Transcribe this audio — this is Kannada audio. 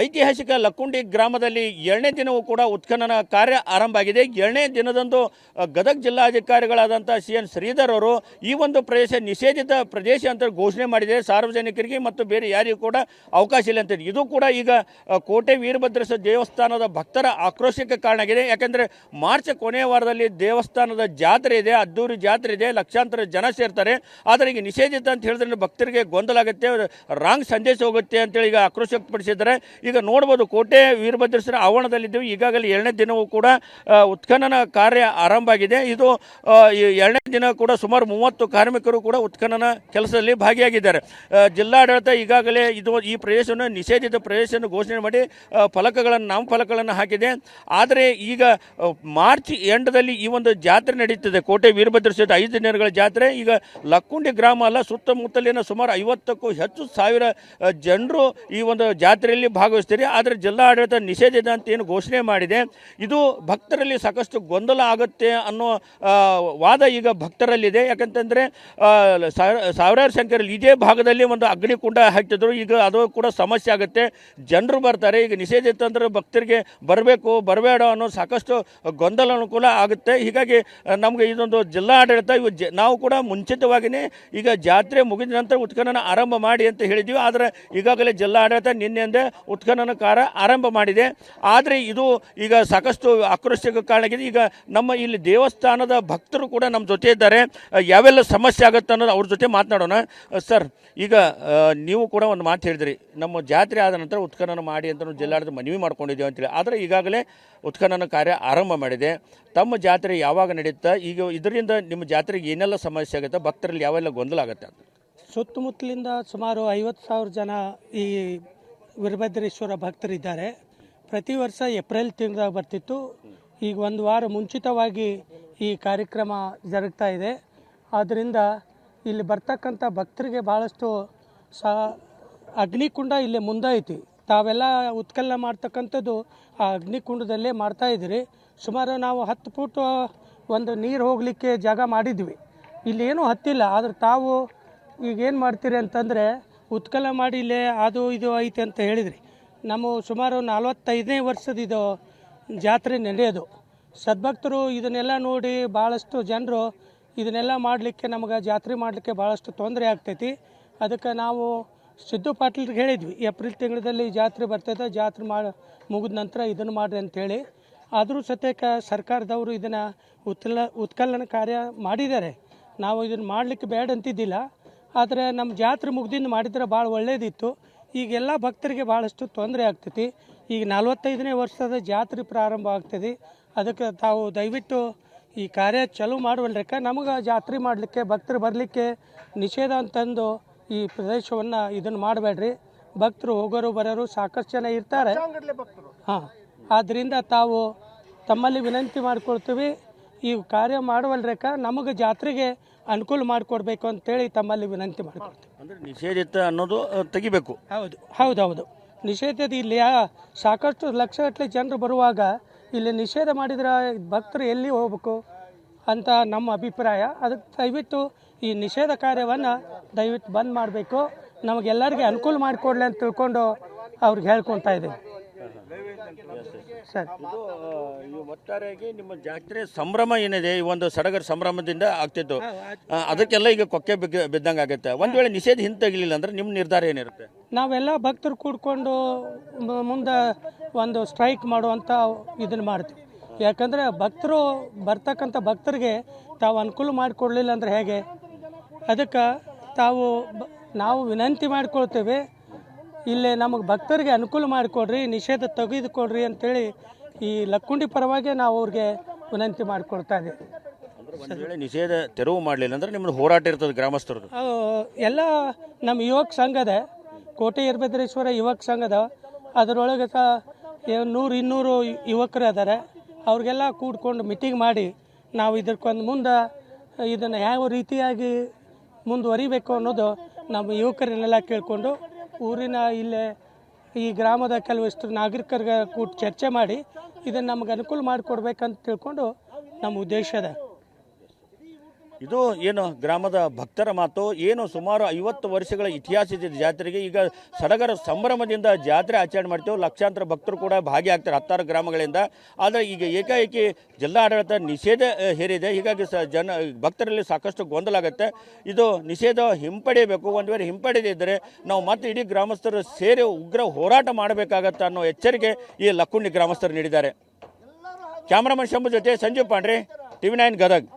ಐತಿಹಾಸಿಕ ಲಕ್ಕುಂಡಿ ಗ್ರಾಮದಲ್ಲಿ 2ನೇ ದಿನವೂ ಕೂಡ ಉತ್ಖನನ ಕಾರ್ಯ ಆರಂಭ ಆಗಿದೆ. 2ನೇ ದಿನದಂದು ಗದಗ ಜಿಲ್ಲಾಧಿಕಾರಿಗಳಾದಂಥ CN ಶ್ರೀಧರ್ ಅವರು ಈ ಒಂದು ಪ್ರದೇಶ ನಿಷೇಧಿತ ಪ್ರದೇಶ ಅಂತ ಘೋಷಣೆ ಮಾಡಿದೆ. ಸಾರ್ವಜನಿಕರಿಗೆ ಮತ್ತು ಬೇರೆ ಯಾರಿಗೂ ಕೂಡ ಅವಕಾಶ ಇಲ್ಲ ಅಂತ. ಇದು ಕೂಡ ಈಗ ಕೋಟೆ ವೀರಭದ್ರೇಶ್ವರ ದೇವಸ್ಥಾನದ ಭಕ್ತರ ಆಕ್ರೋಶಕ್ಕೆ ಕಾರಣ ಆಗಿದೆ. ಯಾಕೆಂದರೆ ಮಾರ್ಚ್ ಕೊನೆಯ ವಾರದಲ್ಲಿ ದೇವಸ್ಥಾನದ ಜಾತ್ರೆ ಇದೆ, ಅದ್ದೂರಿ ಜಾತ್ರೆ ಇದೆ, ಲಕ್ಷಾಂತರ ಜನ ಸೇರ್ತಾರೆ. ಆದರೆ ಈಗ ನಿಷೇಧಿತ ಅಂತ ಹೇಳಿದ್ರೆ ಭಕ್ತರಿಗೆ ಗೊಂದಲ ಆಗುತ್ತೆ, ರಾಂಗ್ ಸಂದೇಶ ಹೋಗುತ್ತೆ ಅಂತೇಳಿ ಈಗ ಆಕ್ರೋಶ ವ್ಯಕ್ತಪಡಿಸಿದ್ದಾರೆ. ಈಗ ನೋಡ್ಬೋದು ಕೋಟೆ ವೀರಭದ್ರೇಶ್ವರ ಆವರಣದಲ್ಲಿದ್ದೀವಿ. ಈಗಾಗಲೇ 2ನೇ ದಿನವೂ ಕೂಡ ಉತ್ಖನನ ಕಾರ್ಯ ಆರಂಭ ಆಗಿದೆ. ಇದು 2ನೇ ದಿನ ಕೂಡ ಸುಮಾರು 30 ಕಾರ್ಮಿಕರು ಕೂಡ ಉತ್ಖನನ ಕೆಲಸದಲ್ಲಿ ಭಾಗಿಯಾಗಿದ್ದಾರೆ. ಜಿಲ್ಲಾಡಳಿತ ಈಗಾಗಲೇ ಈ ಪ್ರದೇಶವನ್ನು ನಿಷೇಧಿತ ಪ್ರದೇಶವನ್ನು ಘೋಷಣೆ ಮಾಡಿ ನಾಮಫಲಕಗಳನ್ನು ಹಾಕಿದೆ. ಆದರೆ ಈಗ ಮಾರ್ಚ್ ಎಂಡದಲ್ಲಿ ಈ ಒಂದು ಜಾತ್ರೆ ನಡೀತಿದೆ, ಕೋಟೆ ವೀರಭದ್ರೇಶ್ವರ 5 ದಿನಗಳ ಜಾತ್ರೆ. ಈಗ ಲಕ್ಕುಂಡಿ ಗ್ರಾಮ ಅಲ್ಲ, ಸುತ್ತಮುತ್ತಲಿನ ಸುಮಾರು 50ಕ್ಕೂ ಹೆಚ್ಚು ಸಾವಿರ ಜನರು ಈ ಒಂದು ಜಾತ್ರೆಯಲ್ಲಿ ಭಾಗವಹಿಸ್ತೀರಿ. ಆದರೆ ಜಿಲ್ಲಾಡಳಿತ ನಿಷೇಧಿತ ಅಂತ ಏನು ಘೋಷಣೆ ಮಾಡಿದೆ, ಇದು ಭಕ್ತರಲ್ಲಿ ಸಾಕಷ್ಟು ಗೊಂದಲ ಆಗುತ್ತೆ ಅನ್ನೋ ವಾದ ಈಗ ಭಕ್ತರಲ್ಲಿದೆ. ಯಾಕಂತಂದರೆ ಸಾವಿರಾರು ಸಂಖ್ಯೆಯಲ್ಲಿ ಇದೇ ಭಾಗದಲ್ಲಿ ಒಂದು ಅಗ್ನಿಕುಂಡ ಹಾಕ್ತಿದ್ರು. ಈಗ ಅದು ಕೂಡ ಸಮಸ್ಯೆ ಆಗುತ್ತೆ, ಜನರು ಬರ್ತಾರೆ. ಈಗ ನಿಷೇಧಿತ ಅಂದ್ರೆ ಭಕ್ತರಿಗೆ ಬರಬೇಕು ಬರಬೇಡ ಅನ್ನೋ ಸಾಕಷ್ಟು ಗೊಂದಲ ಅನುಕೂಲ ಆಗುತ್ತೆ. ಹೀಗಾಗಿ ನಮಗೆ ಇದೊಂದು ಜಿಲ್ಲಾಡಳಿತ ನಾವು ಕೂಡ ಮುಂಚಿತವಾಗಿಯೇ ಈಗ ಜಾತ್ರೆ ಮುಗಿದ ನಂತರ ಉತ್ಖನನ ಆರಂಭ ಮಾಡಿ ಅಂತ ಹೇಳಿದ್ವಿ. ಆದರೆ ಈಗಾಗಲೇ ಜಿಲ್ಲಾಡಳಿತ ನಿನ್ನೆಯಿಂದ ಉತ್ಖನನ ಕಾರ್ಯ ಆರಂಭ ಮಾಡಿದೆ. ಆದರೆ ಇದು ಈಗ ಸಾಕಷ್ಟು ಆಕ್ರೋಶಕ್ಕೆ ಕಾರಣ ಆಗಿದೆ. ಈಗ ನಮ್ಮ ಇಲ್ಲಿ ದೇವಸ್ಥಾನದ ಭಕ್ತರು ಕೂಡ ನಮ್ಮ ಜೊತೆ ಇದ್ದಾರೆ. ಯಾವೆಲ್ಲ ಸಮಸ್ಯೆ ಆಗುತ್ತೆ ಅನ್ನೋದು ಅವ್ರ ಜೊತೆ ಮಾತನಾಡೋಣ. ಸರ್, ಈಗ ನೀವು ಕೂಡ ಒಂದು ಮಾತು ಹೇಳಿದ್ರಿ, ನಮ್ಮ ಜಾತ್ರೆ ಆದ ನಂತರ ಉತ್ಖನನ ಮಾಡಿ ಅಂತ ಜಿಲ್ಲಾಡಳಿತ ಮನವಿ ಮಾಡ್ಕೊಂಡಿದ್ದೀವಿ ಅಂತೇಳಿ. ಆದರೆ ಈಗಾಗಲೇ ಉತ್ಖನನ ಕಾರ್ಯ ಆರಂಭ ಮಾಡಿದೆ. ತಮ್ಮ ಜಾತ್ರೆ ಯಾವಾಗ ನಡೆಯುತ್ತಾ, ಈಗ ಇದರಿಂದ ನಿಮ್ಮ ಜಾತ್ರೆಗೆ ಏನೆಲ್ಲ ಸಮಸ್ಯೆ ಆಗುತ್ತೆ, ಭಕ್ತರಲ್ಲಿ ಯಾವೆಲ್ಲ ಗೊಂದಲ ಆಗುತ್ತೆ ಅಂತ? ಸುತ್ತಮುತ್ತಲಿಂದ ಸುಮಾರು 50,000 ಜನ ಈ ವೀರಭದ್ರೇಶ್ವರ ಭಕ್ತರಿದ್ದಾರೆ. ಪ್ರತಿ ವರ್ಷ ಏಪ್ರಿಲ್ ತಿಂಗಳಾಗ ಬರ್ತಿತ್ತು. ಈಗ ಒಂದು ವಾರ ಮುಂಚಿತವಾಗಿ ಈ ಕಾರ್ಯಕ್ರಮ ಜರುಗ್ತಾ ಇದೆ. ಆದ್ದರಿಂದ ಇಲ್ಲಿ ಬರ್ತಕ್ಕಂಥ ಭಕ್ತರಿಗೆ ಭಾಳಷ್ಟು ಅಗ್ನಿಕುಂಡ ಇಲ್ಲಿ ಮುಂದೆ ಐತಿ. ತಾವೆಲ್ಲ ಉತ್ಖನನ ಮಾಡ್ತಕ್ಕಂಥದ್ದು ಆ ಅಗ್ನಿಕುಂಡದಲ್ಲೇ ಮಾಡ್ತಾಯಿದ್ದೀರಿ. ಸುಮಾರು ನಾವು 10 ಫೂಟ್ ಒಂದು ನೀರು ಹೋಗಲಿಕ್ಕೆ ಜಾಗ ಮಾಡಿದ್ವಿ. ಇಲ್ಲೇನೂ ಹತ್ತಿಲ್ಲ. ಆದರೆ ತಾವು ಈಗೇನು ಮಾಡ್ತೀರಿ ಅಂತಂದರೆ ಉತ್ಖನನ ಮಾಡಿ ಇಲ್ಲೇ ಅದು ಇದು ಐತೆ ಅಂತ ಹೇಳಿದ್ರಿ. ನಮ್ಮ ಸುಮಾರು 45ನೇ ವರ್ಷದ ಇದು ಜಾತ್ರೆ ನಡೆಯೋದು. ಸದ್ಭಕ್ತರು ಇದನ್ನೆಲ್ಲ ನೋಡಿ ಭಾಳಷ್ಟು ಜನರು ಇದನ್ನೆಲ್ಲ ಮಾಡಲಿಕ್ಕೆ ನಮಗೆ ಜಾತ್ರೆ ಮಾಡಲಿಕ್ಕೆ ಭಾಳಷ್ಟು ತೊಂದರೆ ಆಗ್ತೈತಿ. ಅದಕ್ಕೆ ನಾವು ಸಿದ್ದು ಪಾಟೀಲ್ರಿಗೆ ಹೇಳಿದ್ವಿ, ಏಪ್ರಿಲ್ ತಿಂಗಳಲ್ಲಿ ಜಾತ್ರೆ ಬರ್ತೈತೆ, ಜಾತ್ರೆ ಮುಗಿದ ನಂತರ ಇದನ್ನು ಮಾಡಿರಿ ಅಂಥೇಳಿ. ಆದರೂ ಸತ್ಯಕ್ಕೆ ಸರ್ಕಾರದವರು ಇದನ್ನು ಉತ್ಖನನ ಕಾರ್ಯ ಮಾಡಿದ್ದಾರೆ. ನಾವು ಇದನ್ನು ಮಾಡಲಿಕ್ಕೆ ಬೇಡ ಅಂತಿದ್ದಿಲ್ಲ. ಆದರೆ ನಮ್ಮ ಜಾತ್ರೆ ಮುಗ್ದಿಂದ ಮಾಡಿದ್ರೆ ಭಾಳ ಒಳ್ಳೆಯದಿತ್ತು. ಈಗೆಲ್ಲ ಭಕ್ತರಿಗೆ ಭಾಳಷ್ಟು ತೊಂದರೆ ಆಗ್ತೈತಿ. ಈಗ 45ನೇ ವರ್ಷದ ಜಾತ್ರೆ ಪ್ರಾರಂಭ ಆಗ್ತದೆ. ಅದಕ್ಕೆ ತಾವು ದಯವಿಟ್ಟು ಈ ಕಾರ್ಯ ಚಾಲೂ ಮಾಡುವಲ್ರಕ್ಕ. ನಮಗೆ ಜಾತ್ರೆ ಮಾಡಲಿಕ್ಕೆ ಭಕ್ತರು ಬರಲಿಕ್ಕೆ ನಿಷೇಧ ಅಂತಂದು ಈ ಪ್ರದೇಶವನ್ನು ಇದನ್ನು ಮಾಡಬೇಡ್ರಿ. ಭಕ್ತರು ಹೋಗೋರು ಬರೋರು ಸಾಕಷ್ಟು ಜನ ಇರ್ತಾರೆ. ಹಾಂ, ಆದ್ದರಿಂದ ತಾವು ತಮ್ಮಲ್ಲಿ ವಿನಂತಿ ಮಾಡ್ಕೊಳ್ತೀವಿ, ಈ ಕಾರ್ಯ ಮಾಡುವಲ್ರಕ್ಕ ನಮಗೆ ಜಾತ್ರೆಗೆ ಅನುಕೂಲ ಮಾಡಿಕೊಡ್ಬೇಕು ಅಂತೇಳಿ ತಮ್ಮಲ್ಲಿ ವಿನಂತಿ ಮಾಡ್ಕೊಳ್ತೀವಿ. ಅಂದರೆ ನಿಷೇಧಿತ ಅನ್ನೋದು ತೆಗಿಬೇಕು. ಹೌದು. ನಿಷೇಧದ ಇಲ್ಲಿ ಸಾಕಷ್ಟು ಲಕ್ಷಗಟ್ಟಲೆ ಜನರು ಬರುವಾಗ ಇಲ್ಲಿ ನಿಷೇಧ ಮಾಡಿದ್ರೆ ಭಕ್ತರು ಎಲ್ಲಿ ಹೋಗ್ಬೇಕು ಅಂತ ನಮ್ಮ ಅಭಿಪ್ರಾಯ. ಅದಕ್ಕೆ ದಯವಿಟ್ಟು ಈ ನಿಷೇಧ ಕಾರ್ಯವನ್ನು ದಯವಿಟ್ಟು ಬಂದ್ ಮಾಡಬೇಕು. ನಮಗೆಲ್ಲರಿಗೆ ಅನುಕೂಲ ಮಾಡಿಕೊಡ್ಲಿ ಅಂತ ತಿಳ್ಕೊಂಡು ಅವ್ರಿಗೆ ಹೇಳ್ಕೊತಾ ಇದ್ದೀವಿ. ಸರ್, ಇದು ಒಟ್ಟಾರೆಯಾಗಿ ನಿಮ್ಮ ಜಾತ್ರೆ ಸಂಭ್ರಮ ಏನಿದೆ, ಈ ಒಂದು ಸಡಗರ ಸಂಭ್ರಮದಿಂದ ಆಗ್ತಿತ್ತು, ಅದಕ್ಕೆಲ್ಲ ಈಗ ಕೊಕ್ಕೆ ಬಿದ್ದಂಗೆ ಆಗುತ್ತೆ. ಒಂದು ವೇಳೆ ನಿಷೇಧ ಹಿಂತೆಗಿಲಿಲ್ಲ ಅಂದ್ರೆ ನಿಮ್ಮ ನಿರ್ಧಾರ ಏನಿರುತ್ತೆ? ನಾವೆಲ್ಲ ಭಕ್ತರು ಕೂಡ್ಕೊಂಡು ಮುಂದೆ ಒಂದು ಸ್ಟ್ರೈಕ್ ಮಾಡುವಂಥ ಇದನ್ನು ಮಾಡ್ತೀವಿ. ಯಾಕಂದರೆ ಭಕ್ತರು ಬರ್ತಕ್ಕಂಥ ಭಕ್ತರಿಗೆ ತಾವು ಅನುಕೂಲ ಮಾಡಿಕೊಡ್ಲಿಲ್ಲ ಅಂದರೆ ಹೇಗೆ? ಅದಕ್ಕೆ ನಾವು ವಿನಂತಿ ಮಾಡಿಕೊಳ್ತೇವೆ, ಇಲ್ಲೇ ನಮಗೆ ಭಕ್ತರಿಗೆ ಅನುಕೂಲ ಮಾಡಿಕೊಡ್ರಿ, ನಿಷೇಧ ತೆಗೆದುಕೊಡ್ರಿ ಅಂತೇಳಿ ಈ ಲಕ್ಕುಂಡಿ ಪರವಾಗಿ ನಾವು ಅವ್ರಿಗೆ ವಿನಂತಿ ಮಾಡಿಕೊಳ್ತಾ ಇದ್ದೀವಿ. ಒಂದು ವೇಳೆ ನಿಷೇಧ ತೆರವು ಮಾಡಲಿಲ್ಲ ಅಂದ್ರೆ ನಿಮ್ಮದು ಹೋರಾಟ ಇರ್ತದೆ ಗ್ರಾಮಸ್ಥರದ್ದು? ಎಲ್ಲ ನಮ್ಮ ಯುವಕ ಸಂಘದ, ಕೋಟೆ ವೀರಭದ್ರೇಶ್ವರ ಯುವಕ ಸಂಘದ, ಅದರೊಳಗೆ 100-200 ಯುವಕರು ಅದಾರೆ. ಅವ್ರಿಗೆಲ್ಲ ಕೂಡ್ಕೊಂಡು ಮೀಟಿಂಗ್ ಮಾಡಿ ನಾವು ಇದಕ್ಕೊಂದು ಮುಂದೆ ಇದನ್ನು ಯಾವ ರೀತಿಯಾಗಿ ಮುಂದುವರಿಬೇಕು ಅನ್ನೋದು ನಮ್ಮ ಯುವಕರನ್ನೆಲ್ಲ ಕೇಳಿಕೊಂಡು ಊರಿನ ಇಲ್ಲೇ ಈ ಗ್ರಾಮದ ಕೆಲವಷ್ಟು ನಾಗರಿಕರಿಗೆ ಕೂಡಿ ಚರ್ಚೆ ಮಾಡಿ ಇದನ್ನು ನಮಗೆ ಅನುಕೂಲ ಮಾಡಿಕೊಡ್ಬೇಕಂತ ತಿಳ್ಕೊಂಡು ನಮ್ಮ ಉದ್ದೇಶ ಅದ. ಇದು ಏನು ಗ್ರಾಮದ ಭಕ್ತರ ಮಾತು. ಏನು ಸುಮಾರು 50 ವರ್ಷಗಳ ಇತಿಹಾಸ ಇದೆ ಜಾತ್ರೆಗೆ. ಈಗ ಸಡಗರ ಸಂಭ್ರಮದಿಂದ ಜಾತ್ರೆ ಆಚರಣೆ ಮಾಡ್ತೇವೆ. ಲಕ್ಷಾಂತರ ಭಕ್ತರು ಕೂಡ ಭಾಗಿಯಾಗ್ತಾರೆ 16 ಗ್ರಾಮಗಳಿಂದ. ಆದರೆ ಈಗ ಏಕಾಏಕಿ ಜಿಲ್ಲಾಡಳಿತ ನಿಷೇಧ ಹೇರಿದೆ. ಹೀಗಾಗಿ ಭಕ್ತರಲ್ಲಿ ಸಾಕಷ್ಟು ಗೊಂದಲ ಆಗುತ್ತೆ. ಇದು ನಿಷೇಧ ಹಿಂಪಡೆಯಬೇಕು. ಒಂದು ವೇಳೆ ಹಿಂಪಡೆದಿದ್ದರೆ ನಾವು ಮತ್ತೆ ಇಡೀ ಗ್ರಾಮಸ್ಥರು ಸೇರಿ ಉಗ್ರ ಹೋರಾಟ ಮಾಡಬೇಕಾಗತ್ತೆ ಅನ್ನೋ ಎಚ್ಚರಿಕೆ ಈ ಲಕ್ಕುಂಡಿ ಗ್ರಾಮಸ್ಥರು ನೀಡಿದ್ದಾರೆ. ಕ್ಯಾಮರಾಮನ್ ಶಂಭು ಜೊತೆ ಸಂಜೀವ್ ಪಾಂಡ್ರೆ, TV9 ಗದಗ್.